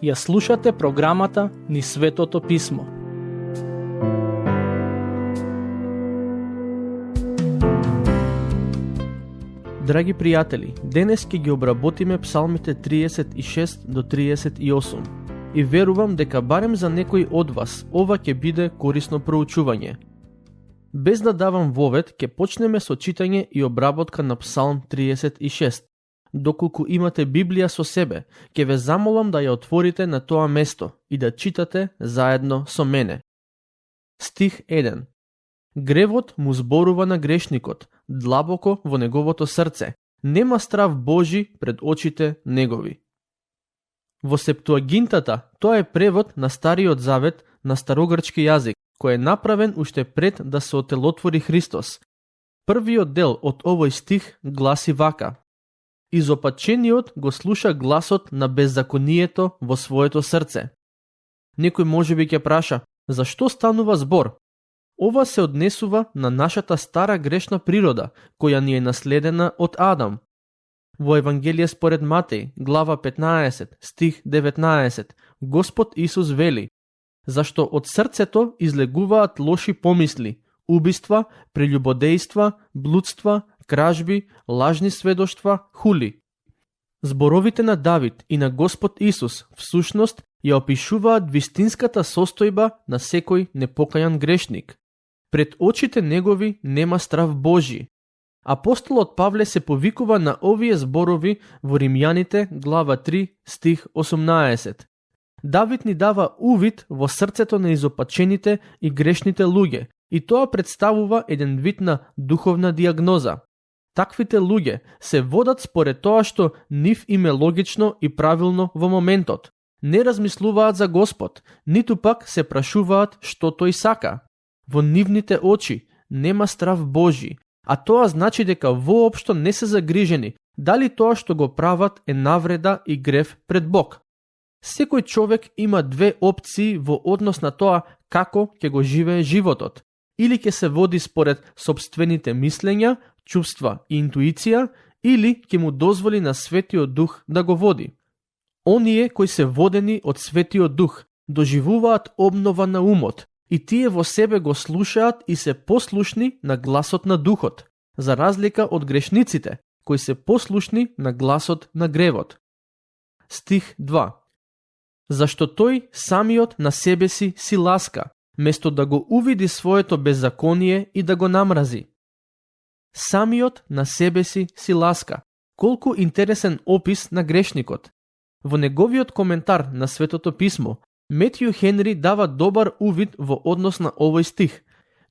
Ја слушате програмата Низ Светото Писмо. Драги пријатели, денес ќе ги обработиме псалмите 36 до 38 и верувам дека барем за некој од вас ова ќе биде корисно проучување. Без да давам вовед, ќе почнеме со читање и обработка на псалм 36. Доколку имате Библија со себе, ќе ве замолам да ја отворите на тоа место и да читате заедно со мене. Стих 1. Гревот му зборува на грешникот, длабоко во неговото срце. Нема страв Божи пред очите негови. Во Септуагинтата тоа е превод на Стариот Завет на старогрчки јазик, кој е направен уште пред да се отелотвори Христос. Првиот дел од овој стих гласи вака: Изопачениот го слуша гласот на беззаконието во своето срце. Некој можеби ќе праша, зашто станува збор? Ова се однесува на нашата стара грешна природа, која ни е наследена од Адам. Во Евангелие според Матеј, глава 15, стих 19, Господ Исус вели: зашто од срцето излегуваат лоши помисли, убиства, прелюбодејства, блудства, кражби, лажни сведоштва, хули. Зборовите на Давид и на Господ Исус всушност ја опишуваат вистинската состојба на секој непокајан грешник. Пред очите негови нема страв Божи. Апостолот Павле се повикува на овие зборови во Римјаните, глава 3, стих 18. Давид ни дава увид во срцето на изопачените и грешните луѓе, и тоа представува еден вид на духовна диагноза. Таквите луѓе се водат според тоа што нив им е логично и правилно во моментот. Не размислуваат за Господ, ниту пак се прашуваат што тој сака. Во нивните очи нема страв Божи, а тоа значи дека воопшто не се загрижени дали тоа што го прават е навреда и грев пред Бог. Секој човек има две опции во однос на тоа како ќе го живее животот. Или ќе се води според сопствените мислења, чувства и интуиција, или ќе му дозволи на Светиот Дух да го води. Оние кои се водени од Светиот Дух доживуваат обнова на умот и тие во себе го слушаат и се послушни на гласот на Духот, за разлика од грешниците, кои се послушни на гласот на гревот. Стих 2. Зашто тој самиот на себе си ласка, место да го увиди своето беззаконие и да го намрази. Самиот на себе си ласка. Колку интересен опис на грешникот. Во неговиот коментар на Светото Писмо, Метју Хенри дава добар увид во однос на овој стих.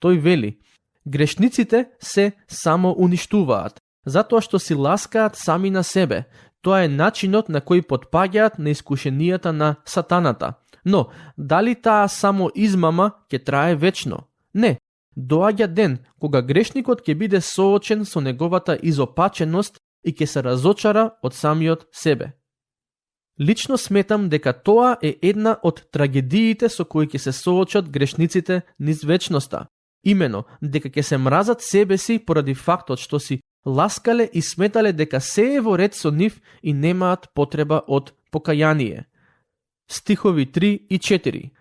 Тој вели: грешниците се само уништуваат, затоа што си ласкаат сами на себе. Тоа е начинот на кој потпаѓаат на искушенијата на сатаната. Но, дали таа само измама ќе трае вечно? Не. Доаѓа ден кога грешникот ќе биде соочен со неговата изопаченост и ќе се разочара од самиот себе. Лично сметам дека тоа е една од трагедиите со кои ќе се соочат грешниците низ вечноста. Имено, дека ќе се мразат себе си поради фактот што си ласкале и сметале дека се е во ред со нив и немаат потреба од покаяние. Стихови 3 и 4.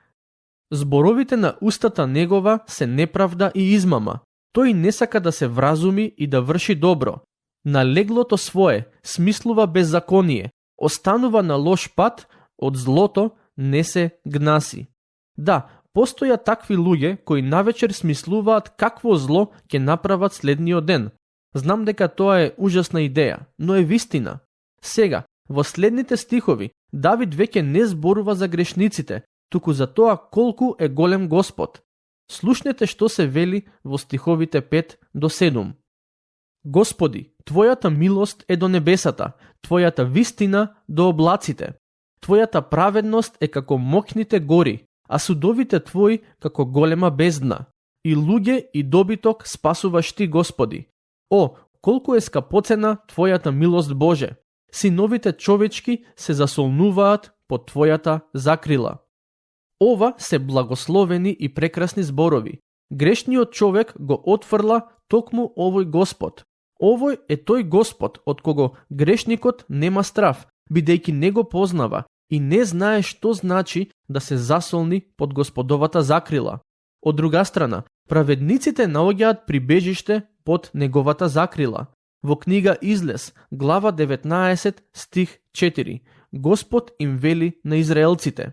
Зборовите на устата негова се неправда и измама. Тој не сака да се вразуми и да врши добро. На леглото свое смислува беззаконие, останува на лош пат, од злото не се гнаси. Да, постојат такви луѓе кои навечер смислуваат какво зло ќе направат следниот ден. Знам дека тоа е ужасна идеја, но е вистина. Сега, во следните стихови, Давид веќе не зборува за грешниците, туку за тоа колку е голем Господ. Слушнете што се вели во стиховите 5 до 7. Господи, Твојата милост е до небесата, Твојата вистина до облаците. Твојата праведност е како мокните гори, а судовите Твои како голема бездна. И луѓе и добиток спасуваш Ти, Господи. О, колку е скапоцена Твојата милост, Боже! Синовите човечки се засолнуваат под Твојата закрила. Ова се благословени и прекрасни зборови. Грешниот човек го отфрла токму овој Господ. Овој е тој Господ од кого грешникот нема страв, бидејќи не го познава и не знае што значи да се засолни под Господовата закрила. Од друга страна, праведниците наоѓаат прибежиште под неговата закрила. Во книга Излез, глава 19, стих 4, Господ им вели на израелците: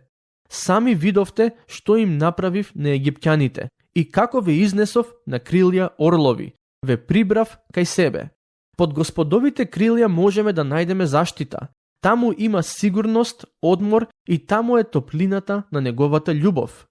Сами видовте што им направив на египтјаните и како ве изнесов на крилја орлови, ве прибрав кај себе. Под Господовите крилја можеме да најдеме заштита. Таму има сигурност, одмор и таму е топлината на неговата љубов.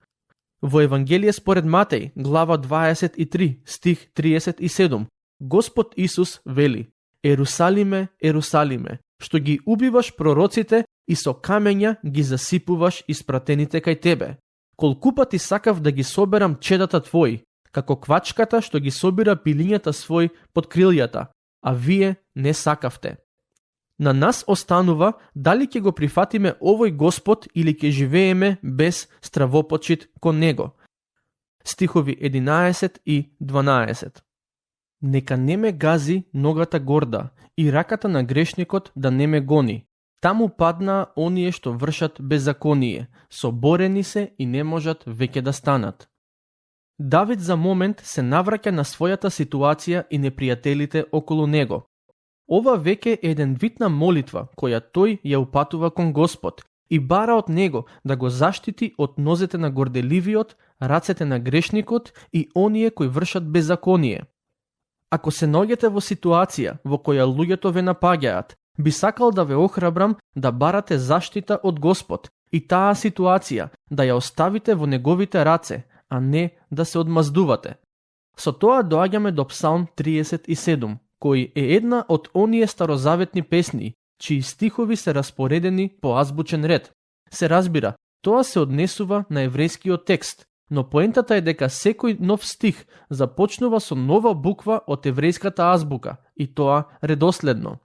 Во Евангелие според Матеј, глава 23, стих 37, Господ Исус вели: Ерусалиме, Ерусалиме, што ги убиваш пророците и со камења ги засипуваш испратените кај тебе. Колку пати сакав да ги соберам чедата твои, како квачката што ги собира пилињата свој под крилјата, а вие не сакавте. На нас останува дали ќе го прифатиме овој Господ или ќе живееме без стравопочит кон Него. Стихови 11 и 12. Нека не ме гази ногата горда и раката на грешникот да не ме гони. Таму паднаа оние што вршат беззаконие, соборени се и не можат веќе да станат. Давид за момент се навраќа на својата ситуација и непријателите околу него. Ова веќе е еден вид на молитва која тој ја упатува кон Господ и бара од него да го заштити од нозете на горделивиот, рацете на грешникот и оние кои вршат беззаконие. Ако се наоѓате во ситуација во која луѓето ве напаѓаат, би сакал да ве охрабрам да барате заштита од Господ и таа ситуација да ја оставите во неговите раце, а не да се одмаздувате. Со тоа доаѓаме до Псалм 37, кој е една од оние старозаветни песни, чии стихови се распоредени по азбучен ред. Се разбира, тоа се однесува на еврејскиот текст, но поентата е дека секој нов стих започнува со нова буква од еврејската азбука, и тоа редоследно.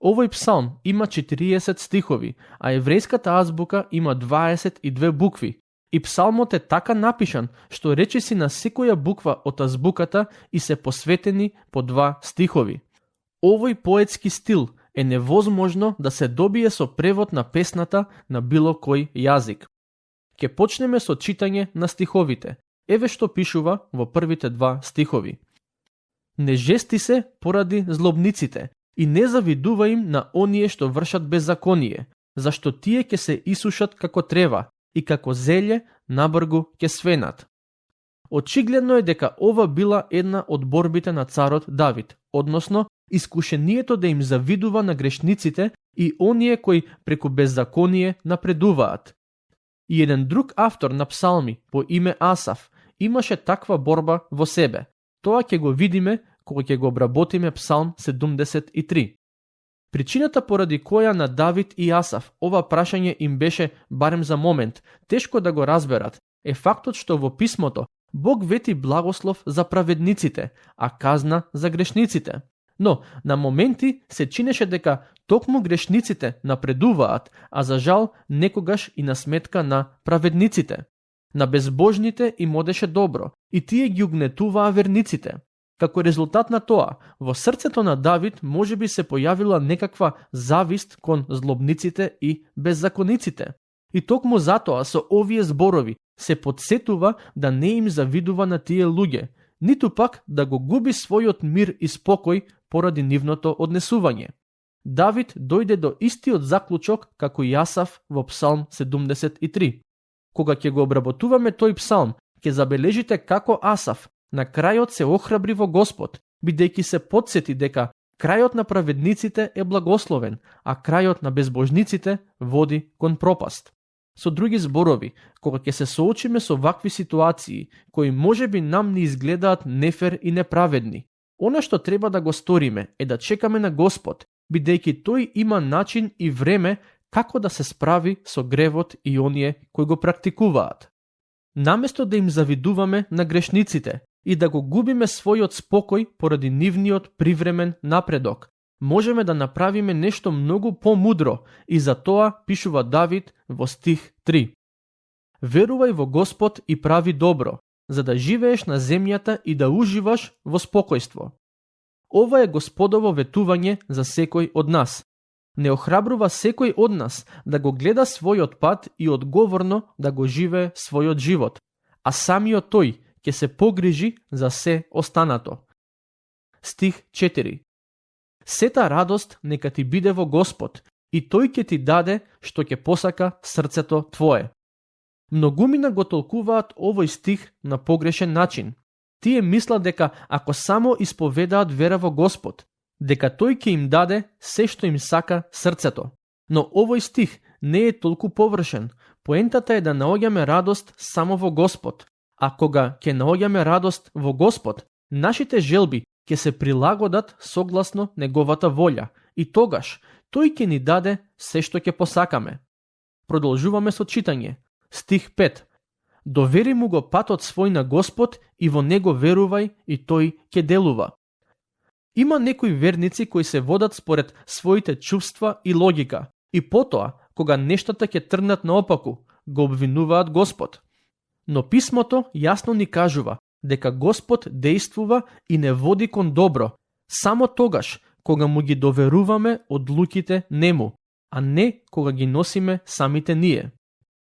Овој псалм има 40 стихови, а еврејската азбука има 22 букви, и псалмот е така напишан што речиси на секоја буква од азбуката и се посветени по 2 стихови. Овој поетски стил е невозможно да се добие со превод на песната на било кој јазик. Ке почнеме со читање на стиховите. Еве што пишува во првите 2 стихови. Не жести се поради злобниците и не завидува им на оние што вршат беззаконие, зашто тие ќе се исушат како трева и како зелје набргу ќе свенат. Очигледно е дека ова била една од борбите на царот Давид, односно искушението да им завидува на грешниците и оние кои преку беззаконие напредуваат. И еден друг автор на псалми по име Асаф имаше таква борба во себе. Тоа ќе го видиме кога ќе го обработиме Псалм 73. Причината поради која на Давид и Асаф ова прашање им беше, барем за момент, тешко да го разберат, е фактот што во писмото Бог вети благослов за праведниците, а казна за грешниците. Но, на моменти се чинеше дека токму грешниците напредуваат, а за жал некогаш и на сметка на праведниците. На безбожните им одеше добро, и тие ги угнетуваа верниците. Како резултат на тоа, во срцето на Давид можеби се појавила некаква завист кон злобниците и беззакониците. И токму затоа со овие зборови се подсетува да не им завидува на тие луѓе, ниту пак да го губи својот мир и спокој поради нивното однесување. Давид дојде до истиот заклучок како и Асаф во Псалм 73. Кога ќе го обработуваме тој псалм, ќе забележите како Асаф на крајот се охрабри во Господ, бидејќи се подсети дека крајот на праведниците е благословен, а крајот на безбожниците води кон пропаст. Со други зборови, кога ќе се соочиме со вакви ситуации, кои можеби нам не изгледаат нефер и неправедни, она што треба да го сториме е да чекаме на Господ, бидејќи тој има начин и време како да се справи со гревот и оние кои го практикуваат. Наместо да им завидуваме на грешниците и да го губиме својот спокој поради нивниот привремен напредок, можеме да направиме нешто многу помудро и за тоа пишува Давид во стих 3. Верувај во Господ и прави добро, за да живееш на земјата и да уживаш во спокојство. Ова е Господово ветување за секој од нас. Не охрабрува секој од нас да го гледа својот пат и одговорно да го живее својот живот, а самиот тој ќе се погрижи за се останато. Стих 4. Сета радост нека ти биде во Господ, и тој ќе ти даде што ќе посака срцето твое. Многумина го толкуваат овој стих на погрешен начин. Тие мислат дека ако само исповедаат вера во Господ, дека тој ќе им даде се што им сака срцето. Но овој стих не е толку површен. Поентата е да наоѓаме радост само во Господ. А кога ќе наоѓаме радост во Господ, нашите желби ќе се прилагодат согласно неговата волја и тогаш тој ќе ни даде се што ќе посакаме. Продолжуваме со читање. Стих 5. Довери му го патот свој на Господ и во него верувај и тој ќе делува. Има некои верници кои се водат според своите чувства и логика и потоа, кога нештата ќе тргнат наопаку, го обвинуваат Господ. Но писмото јасно ни кажува дека Господ действува и не води кон добро, само тогаш кога му ги доверуваме одлуките нему, а не кога ги носиме самите ние.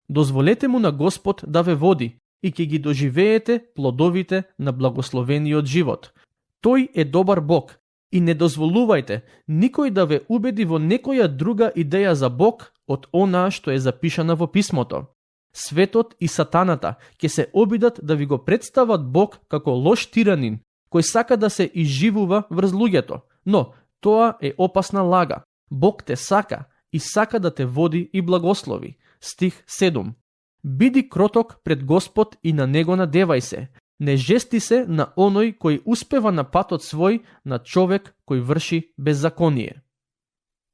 Дозволете му на Господ да ве води и ќе ги доживеете плодовите на благословениот живот. Тој е добар Бог и не дозволувајте никој да ве убеди во некоја друга идеја за Бог од онаа што е запишана во писмото. Светот и сатаната ќе се обидат да ви го представат Бог како лош тиранин, кој сака да се изживува врз луѓето, но тоа е опасна лага. Бог те сака и сака да те води и благослови. Стих 7. Биди кроток пред Господ и на него надевај се. Не жести се на оној кој успева на патот свој, на човек кој врши беззаконие.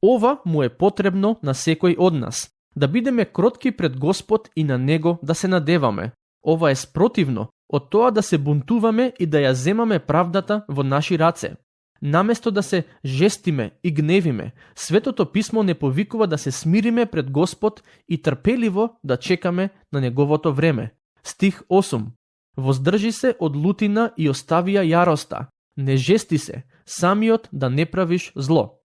Ова му е потребно на секој од нас. Да бидеме кротки пред Господ и на него да се надеваме. Ова е спротивно од тоа да се бунтуваме и да ја земаме правдата во наши раце. Наместо да се жестиме и гневиме, Светото писмо не повикува да се смириме пред Господ и трпеливо да чекаме на неговото време. Стих 8. Воздржи се од лутина и остави ја јароста. Не жести се, самиот да не правиш зло.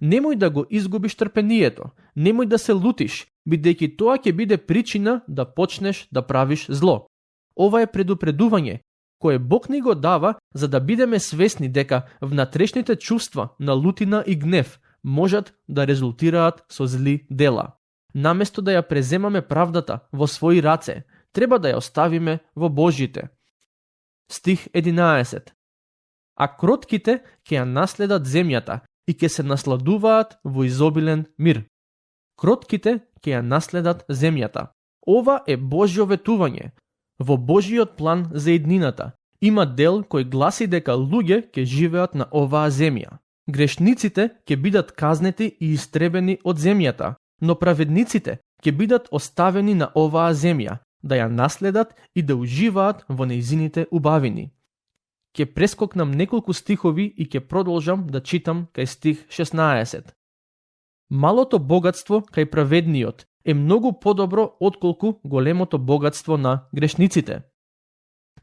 Немој да го изгубиш трпението, немој да се лутиш, бидејќи тоа ќе биде причина да почнеш да правиш зло. Ова е предупредување кое Бог ни го дава за да бидеме свесни дека внатрешните чувства на лутина и гнев можат да резултираат со зли дела. Наместо да ја преземаме правдата во своји раце, треба да ја оставиме во Божјите. Стих 11. А кротките ќе ја наследат земјата и ќе се насладуваат во изобилен мир. Кротките ќе ја наследат земјата. Ова е Божјо ветување. Во Божјиот план за иднината има дел кој гласи дека луѓе ќе живеат на оваа земја. Грешниците ќе бидат казнети и истребени од земјата, но праведниците ќе бидат оставени на оваа земја, да ја наследат и да уживаат во нејзините убавини. Ќе прескокнам неколку стихови и ќе продолжам да читам кај стих 16. Малото богатство кај праведниот е многу подобро отколку големото богатство на грешниците.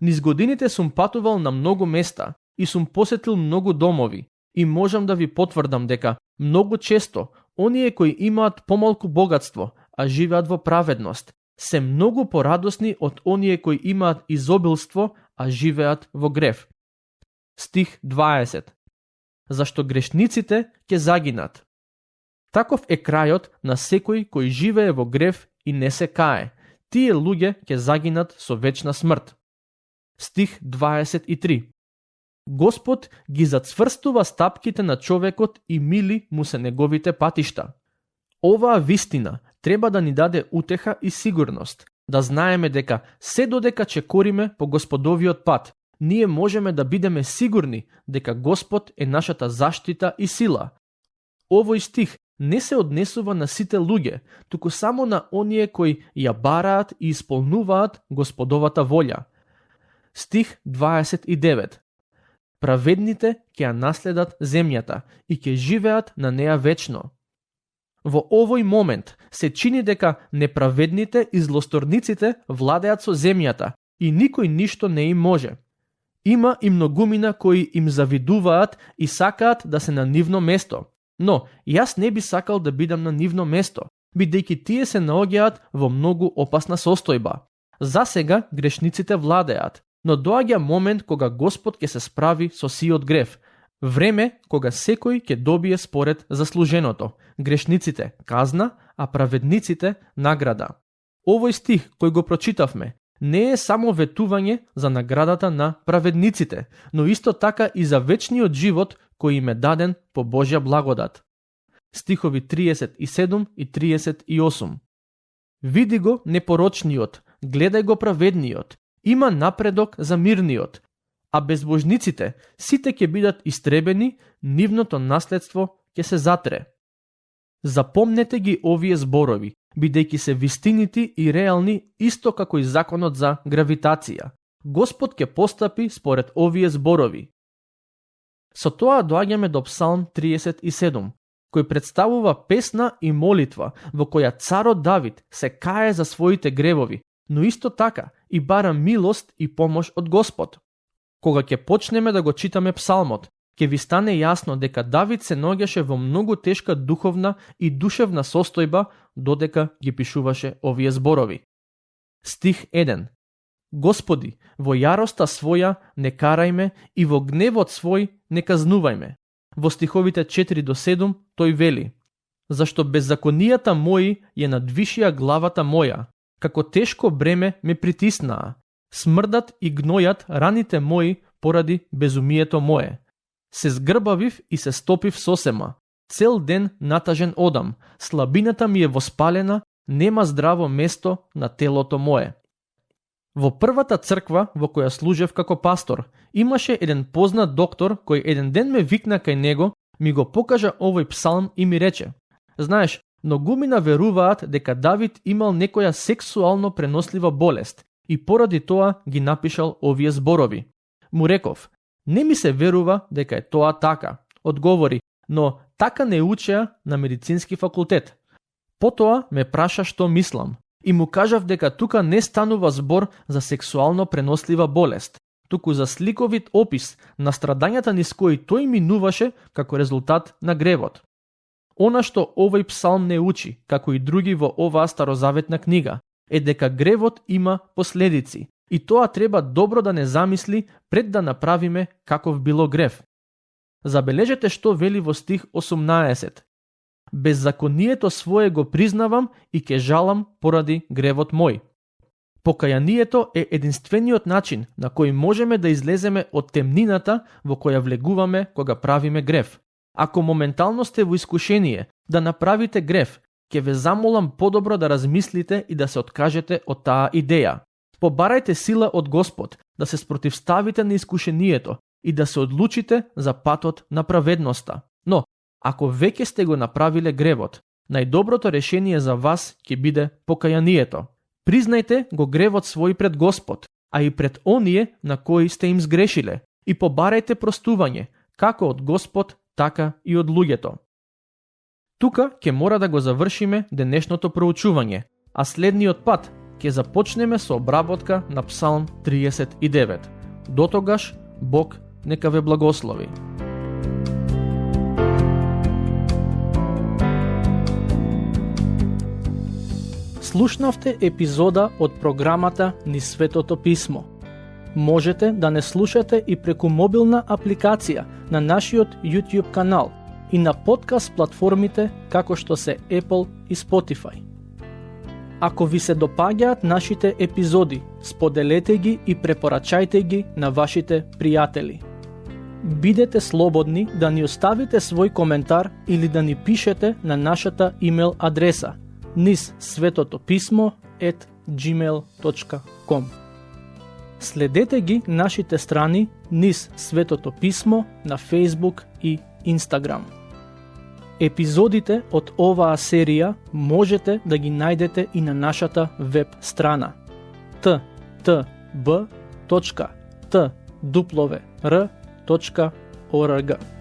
Низ годините сум патувал на многу места и сум посетил многу домови и можам да ви потврдам дека многу често оние кои имаат помалку богатство, а живеат во праведност, се многу порадосни од оние кои имаат изобилство, а живеат во грев. Стих 20. Зашто грешниците ќе загинат. Таков е крајот на секој кој живее во грев и не се кае. Тие луѓе ќе загинат со вечна смрт. Стих 23. Господ ги зацврстува стапките на човекот и мили му се неговите патишта. Оваа вистина треба да ни даде утеха и сигурност, да знаеме дека се додека чекориме по Господовиот пат, ние можеме да бидеме сигурни дека Господ е нашата заштита и сила. Овој стих не се однесува на сите луѓе, туку само на оние кои ја бараат и исполнуваат Господовата волја. Стих 29. Праведните ќе ја наследат земјата и ќе живеат на неа вечно. Во овој момент се чини дека неправедните и злосторниците владеат со земјата и никој ништо не им може. Има и многумина кои им завидуваат и сакаат да се на нивно место. Но, јас не би сакал да бидам на нивно место, бидејќи тие се наоѓаат во многу опасна состојба. За сега грешниците владеат, но доаѓа момент кога Господ ќе се справи со сиот грев. Време кога секој ќе добие според заслуженото. Грешниците казна, а праведниците награда. Овој стих кој го прочитавме не е само ветување за наградата на праведниците, но исто така и за вечниот живот кој им е даден по Божја благодат. Стихови 37 и 38. Види го непорочниот, гледај го праведниот, има напредок за мирниот, а безбожниците сите ќе бидат истребени, нивното наследство ќе се затре. Запомнете ги овие зборови, бидејќи се вистинити и реални исто како и законот за гравитација. Господ ќе постапи според овие зборови. Со тоа доаѓаме до Псалм 37, кој представува песна и молитва во која царот Давид се кае за своите гревови, но исто така и бара милост и помош од Господ. Кога ќе почнеме да го читаме псалмот, ќе ви стане јасно дека Давид се наоѓаше во многу тешка духовна и душевна состојба додека ги пишуваше овие зборови. Стих 1. Господи, во јароста своја не карај ме и во гневот свој не казнувај. Во стиховите 4 до 7 тој вели: Зашто беззаконијата мои ја надвишија главата моја, како тешко бреме ме притиснаа. Смрдат и гнојат раните мои поради безумието мое. Се згрбавив и се стопив сосема. Цел ден натажен одам. Слабината ми е воспалена, нема здраво место на телото мое. Во првата црква во која служев како пастор, имаше еден познат доктор кој еден ден ме викна кај него, ми го покажа овој псалм и ми рече: Знаеш, многумина веруваат дека Давид имал некоја сексуално пренослива болест и поради тоа ги напишал овие зборови. Му реков: Не ми се верува дека е тоа така. Одговори: Но така не учеа на медицински факултет. Потоа ме праша што мислам и му кажав дека тука не станува збор за сексуално пренослива болест, туку за сликовит опис на страдањата низ кои тој минуваше како резултат на гревот. Она што овој псалм не учи, како и други во оваа старозаветна книга, е дека гревот има последици и тоа треба добро да не замисли пред да направиме каков било грев. Забележете што вели во стих 18. Беззаконието свое го признавам и ќе жалам поради гревот мој. Покајанието е единствениот начин на кој можеме да излеземе од темнината во која влегуваме кога правиме грев. Ако моментално сте во искушение да направите грев, ќе ве замолам подобро да размислите и да се откажете од таа идеја. Побарајте сила од Господ да се спротивставите на искушението и да се одлучите за патот на праведноста. Но, ако веќе сте го направиле гревот, најдоброто решение за вас ќе биде покајанието. Признајте го гревот свој пред Господ, а и пред оние на кои сте им сгрешиле, и побарајте простување, како од Господ, така и од луѓето. Тука ќе мора да го завршиме денешното проучување, а следниот пат ќе започнеме со обработка на Псалм 39. Дотогаш, Бог нека ве благослови. Слушнавте епизода од програмата Низ Светото Писмо. Можете да не слушате и преку мобилна апликација на нашиот YouTube канал и на подкаст платформите како што се Apple и Spotify. Ако ви се допаѓаат нашите епизоди, споделете ги и препорачајте ги на вашите пријатели. Бидете слободни да ни оставите свој коментар или да ни пишете на нашата имейл адреса nizsvetotopисmo@gmail.com. Следете ги нашите страни Низ Светото Писмо на Facebook и Instagram. Епизодите од оваа серија можете да ги најдете и на нашата веб страна ttb.twr.org.